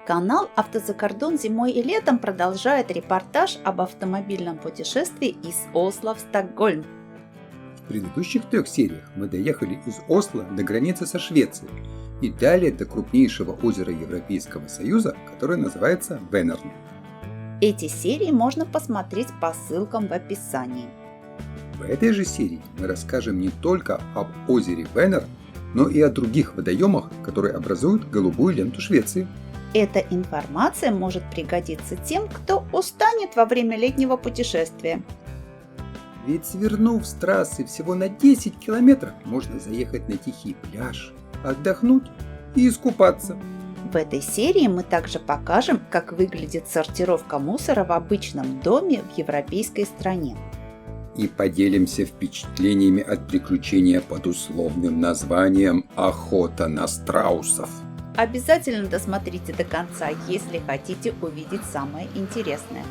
Канал «Автозакордон» зимой и летом продолжает репортаж об автомобильном путешествии из Осло в Стокгольм. В предыдущих 3 сериях мы доехали из Осло до границы со Швецией и далее до крупнейшего озера Европейского Союза, которое называется Венерн. Эти серии можно посмотреть по ссылкам в описании. В этой же серии мы расскажем не только об озере Венерн, но и о других водоемах, которые образуют голубую ленту Швеции. Эта информация может пригодиться тем, кто устанет во время летнего путешествия. Ведь свернув с трассы всего на 10 километров, можно заехать на тихий пляж, отдохнуть и искупаться. В этой серии мы также покажем, как выглядит сортировка мусора в обычном доме в европейской стране. И поделимся впечатлениями от приключения под условным названием «Охота на страусов». Обязательно досмотрите до конца, если хотите увидеть самое интересное.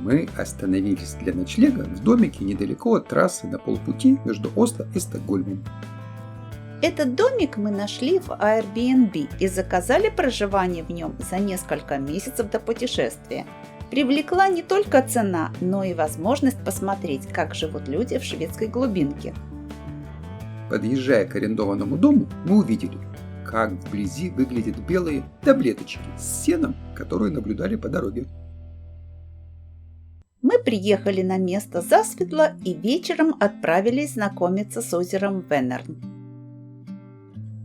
Мы остановились для ночлега в домике недалеко от трассы на полпути между Осло и Стокгольмом. Этот домик мы нашли в Airbnb и заказали проживание в нем за несколько месяцев до путешествия. Привлекла не только цена, но и возможность посмотреть, как живут люди в шведской глубинке. Подъезжая к арендованному дому, мы увидели, как вблизи выглядят белые таблеточки с сеном, которые наблюдали по дороге. Мы приехали на место засветло и вечером отправились знакомиться с озером Венерн.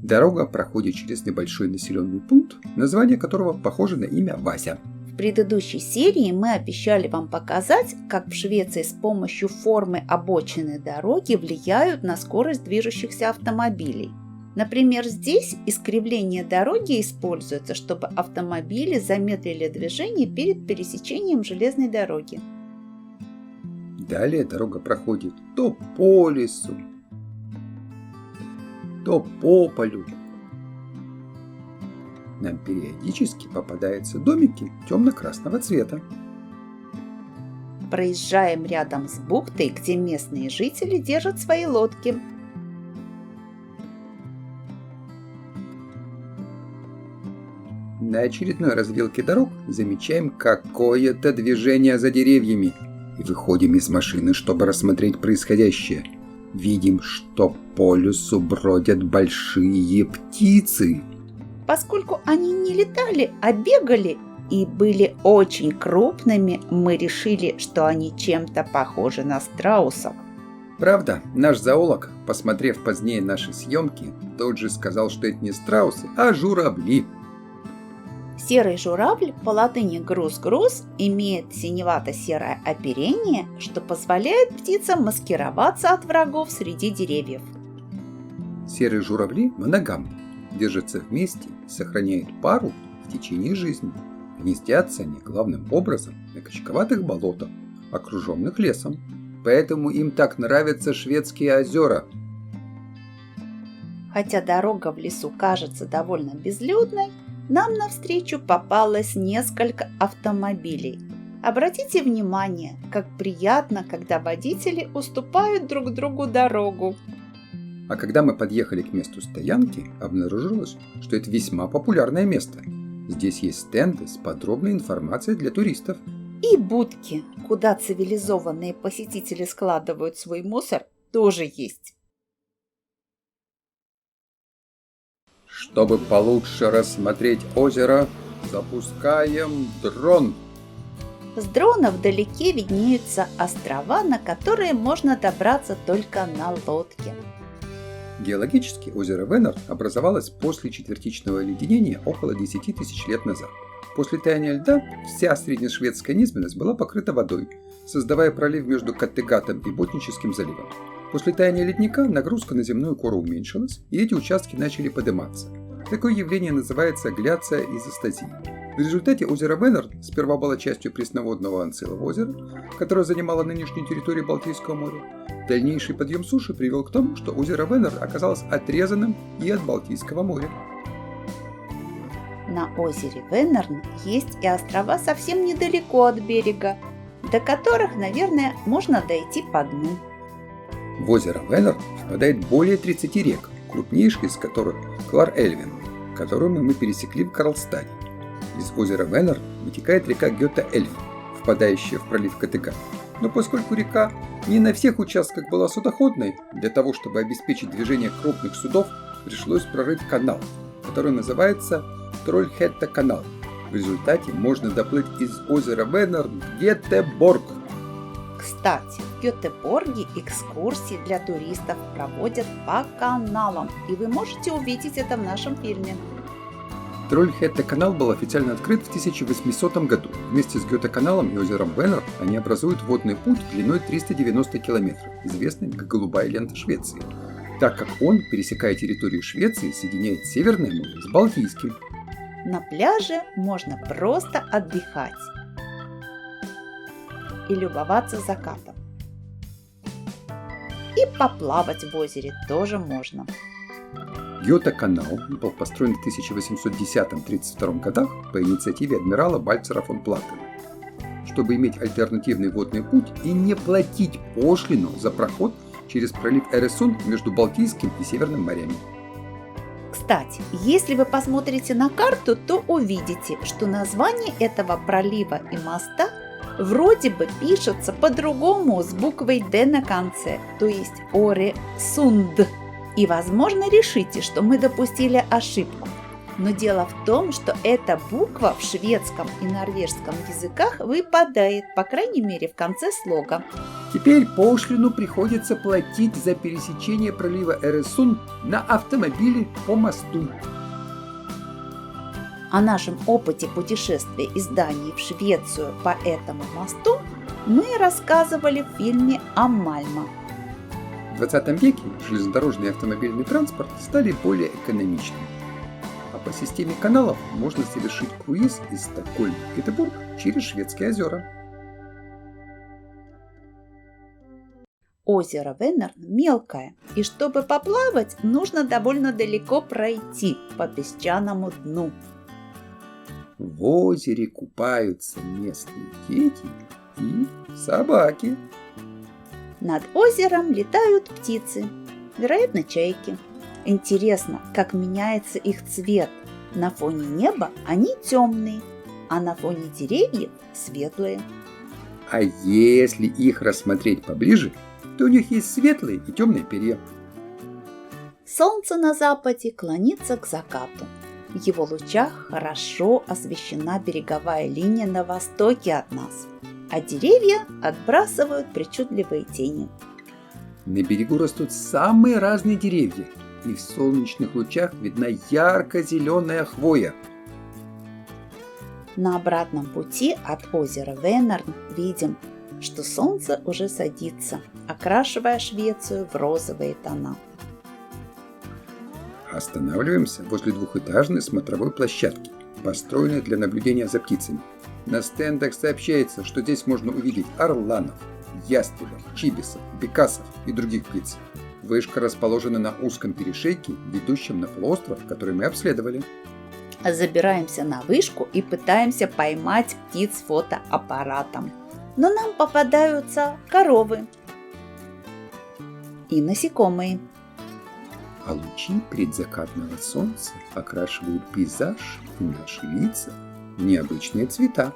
Дорога проходит через небольшой населенный пункт, название которого похоже на имя Вася. В предыдущей серии мы обещали вам показать, как в Швеции с помощью формы обочины дороги влияют на скорость движущихся автомобилей. Например, здесь искривление дороги используется, чтобы автомобили замедлили движение перед пересечением железной дороги. Далее дорога проходит то по лесу, то по полю. Нам периодически попадаются домики темно-красного цвета. Проезжаем рядом с бухтой, где местные жители держат свои лодки. На очередной развилке дорог замечаем какое-то движение за деревьями и выходим из машины, чтобы рассмотреть происходящее. Видим, что по лесу бродят большие птицы. Поскольку они не летали, а бегали и были очень крупными, мы решили, что они чем-то похожи на страусов. Правда, наш зоолог, посмотрев позднее наши съемки, тот же сказал, что это не страусы, а журавли. Серый журавль, по латыни «груз-груз», имеет синевато-серое оперение, что позволяет птицам маскироваться от врагов среди деревьев. Серые журавли моногамны, держатся вместе, сохраняют пару в течение жизни. Гнездятся они главным образом на качковатых болотах, окруженных лесом. Поэтому им так нравятся шведские озера. Хотя дорога в лесу кажется довольно безлюдной, нам навстречу попалось несколько автомобилей. Обратите внимание, как приятно, когда водители уступают друг другу дорогу. А когда мы подъехали к месту стоянки, обнаружилось, что это весьма популярное место. Здесь есть стенды с подробной информацией для туристов. И будки, куда цивилизованные посетители складывают свой мусор, тоже есть. Чтобы получше рассмотреть озеро, запускаем дрон. С дрона вдалеке виднеются острова, на которые можно добраться только на лодке. Геологически озеро Венерн образовалось после четвертичного оледенения около 10 тысяч лет назад. После таяния льда вся среднешведская низменность была покрыта водой, создавая пролив между Каттегатом и Ботническим заливом. После таяния ледника нагрузка на земную кору уменьшилась, и эти участки начали подниматься. Такое явление называется гляциоизостазией. В результате озеро Венерн сперва было частью пресноводного Анцилова озера, которое занимало нынешнюю территорию Балтийского моря. Дальнейший подъем суши привел к тому, что озеро Венерн оказалось отрезанным и от Балтийского моря. На озере Венерн есть и острова совсем недалеко от берега, до которых, наверное, можно дойти по дну. В озеро Венерн впадает более 30 рек, крупнейшая из которых Клар-Эльвен, которую мы пересекли в Карлстаде. Из озера Венер вытекает река Гёта-Эльф, впадающая в пролив Каттегат. Но поскольку река не на всех участках была судоходной, для того, чтобы обеспечить движение крупных судов, пришлось прорыть канал, который называется Трольхетта-канал. В результате можно доплыть из озера Венер в Гетеборг. Кстати, в Гетеборге экскурсии для туристов проводят по каналам, и вы можете увидеть это в нашем фильме. Трольхетта-канал был официально открыт в 1800 году. Вместе с Гёте-каналом и озером Венер они образуют водный путь длиной 390 километров, известный как Голубая лента Швеции, так как он, пересекая территорию Швеции, соединяет Северное море с Балтийским. На пляже можно просто отдыхать и любоваться закатом. И поплавать в озере тоже можно. Гёта-канал был построен в 1810-32 годах по инициативе адмирала Вальцера фон Платтена, чтобы иметь альтернативный водный путь и не платить пошлину за проход через пролив Эресунд между Балтийским и Северным морями. Кстати, если вы посмотрите на карту, то увидите, что название этого пролива и моста вроде бы пишется по-другому с буквой «Д» на конце, то есть Оресунд. И, возможно, решите, что мы допустили ошибку. Но дело в том, что эта буква в шведском и норвежском языках выпадает, по крайней мере, в конце слога. Теперь пошлину приходится платить за пересечение пролива Эресунд на автомобиле по мосту. О нашем опыте путешествия из Дании в Швецию по этому мосту мы рассказывали в фильме о Мальма. В 20 веке железнодорожный и автомобильный транспорт стали более экономичными. А по системе каналов можно совершить круиз из Стокгольма в Гетеборг через Шведские озера. Озеро Венер мелкое, и чтобы поплавать, нужно довольно далеко пройти по песчаному дну. В озере купаются местные дети и собаки. Над озером летают птицы, вероятно, чайки. Интересно, как меняется их цвет. На фоне неба они темные, а на фоне деревьев светлые. А если их рассмотреть поближе, то у них есть светлые и темные перья. Солнце на западе клонится к закату. В его лучах хорошо освещена береговая линия на востоке от нас, а деревья отбрасывают причудливые тени. На берегу растут самые разные деревья, и в солнечных лучах видна ярко-зеленая хвоя. На обратном пути от озера Венерн видим, что солнце уже садится, окрашивая Швецию в розовые тона. Останавливаемся возле двухэтажной смотровой площадки, построенной для наблюдения за птицами. На стендах сообщается, что здесь можно увидеть орланов, ястребов, чибисов, бекасов и других птиц. Вышка расположена на узком перешейке, ведущем на полуостров, который мы обследовали. Забираемся на вышку и пытаемся поймать птиц фотоаппаратом. Но нам попадаются коровы и насекомые. А лучи предзакатного солнца окрашивают пейзаж и наши лица в необычные цвета.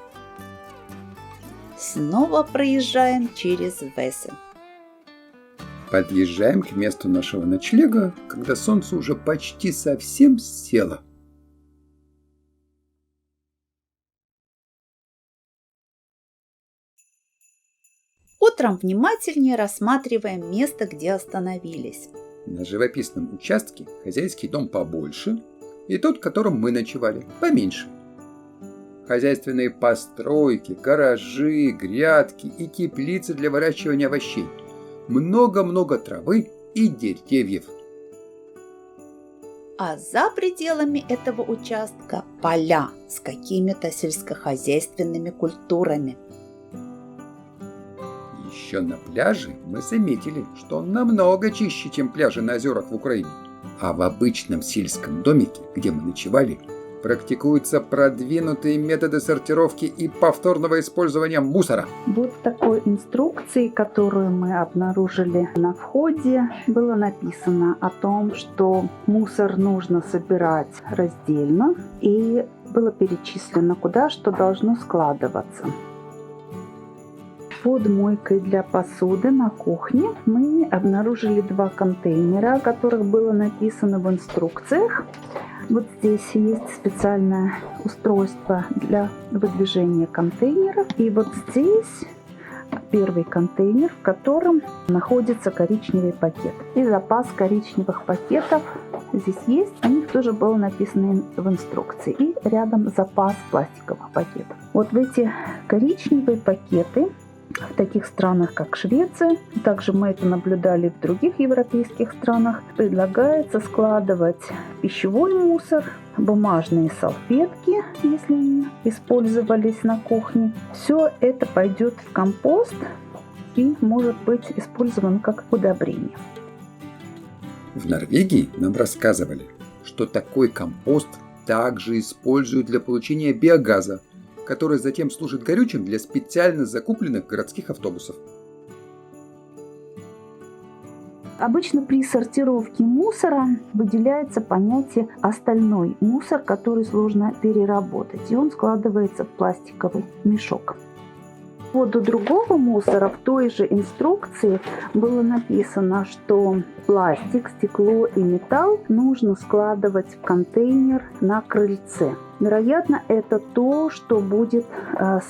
Снова проезжаем через Весе. Подъезжаем к месту нашего ночлега, когда солнце уже почти совсем село. Утром внимательнее рассматриваем место, где остановились. На живописном участке хозяйский дом побольше, и тот, в котором мы ночевали, поменьше. Хозяйственные постройки, гаражи, грядки и теплицы для выращивания овощей. Много-много травы и деревьев. А за пределами этого участка поля с какими-то сельскохозяйственными культурами. Еще на пляже мы заметили, что он намного чище, чем пляжи на озерах в Украине. А в обычном сельском домике, где мы ночевали, практикуются продвинутые методы сортировки и повторного использования мусора. Вот в такой инструкции, которую мы обнаружили на входе, было написано о том, что мусор нужно собирать раздельно, и было перечислено, куда что должно складываться. Под мойкой для посуды на кухне мы обнаружили 2 контейнера, о которых было написано в инструкциях. Вот здесь есть специальное устройство для выдвижения контейнеров. И вот здесь первый контейнер, в котором находится коричневый пакет. И запас коричневых пакетов здесь есть. О них тоже было написано в инструкции. И рядом запас пластиковых пакетов. Вот в эти коричневые пакеты в таких странах, как Швеция, также мы это наблюдали в других европейских странах, предлагается складывать пищевой мусор, бумажные салфетки, если они использовались на кухне. Все это пойдет в компост и может быть использован как удобрение. В Норвегии нам рассказывали, что такой компост также используют для получения биогаза, который затем служит горючим для специально закупленных городских автобусов. Обычно при сортировке мусора выделяется понятие «остальной мусор», который сложно переработать, и он складывается в пластиковый мешок. По поводу другого мусора в той же инструкции было написано, что пластик, стекло и металл нужно складывать в контейнер на крыльце. Вероятно, это то, что будет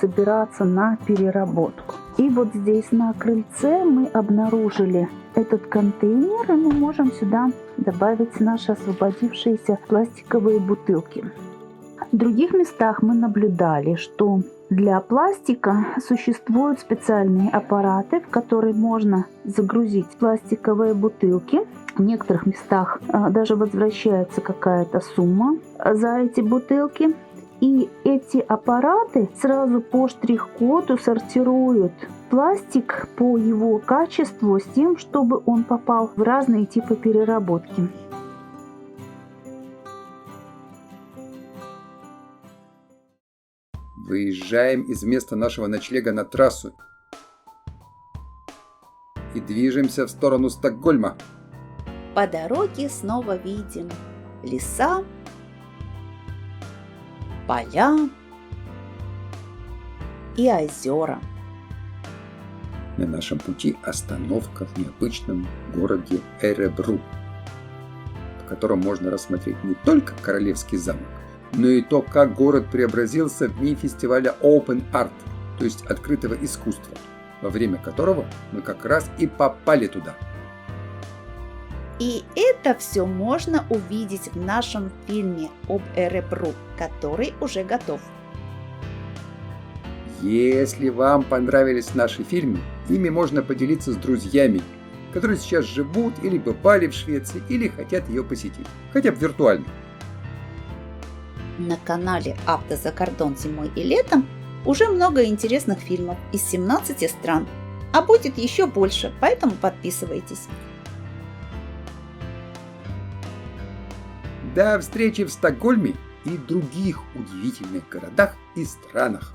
собираться на переработку. И вот здесь на крыльце мы обнаружили этот контейнер, и мы можем сюда добавить наши освободившиеся пластиковые бутылки. В других местах мы наблюдали, что для пластика существуют специальные аппараты, в которые можно загрузить пластиковые бутылки. В некоторых местах даже возвращается какая-то сумма за эти бутылки. И эти аппараты сразу по штрих-коду сортируют пластик по его качеству с тем, чтобы он попал в разные типы переработки. Выезжаем из места нашего ночлега на трассу и движемся в сторону Стокгольма. По дороге снова видим леса, поля и озера. На нашем пути остановка в необычном городе Эребру, в котором можно рассмотреть не только Королевский замок, но и то, как город преобразился в дни фестиваля Open Art, то есть открытого искусства, во время которого мы как раз и попали туда. И это все можно увидеть в нашем фильме об Эребру, который уже готов. Если вам понравились наши фильмы, ими можно поделиться с друзьями, которые сейчас живут или бывали в Швеции, или хотят ее посетить, хотя бы виртуально. На канале «Автозакордон зимой и летом» уже много интересных фильмов из 17 стран, а будет еще больше, поэтому подписывайтесь. До встречи в Стокгольме и других удивительных городах и странах.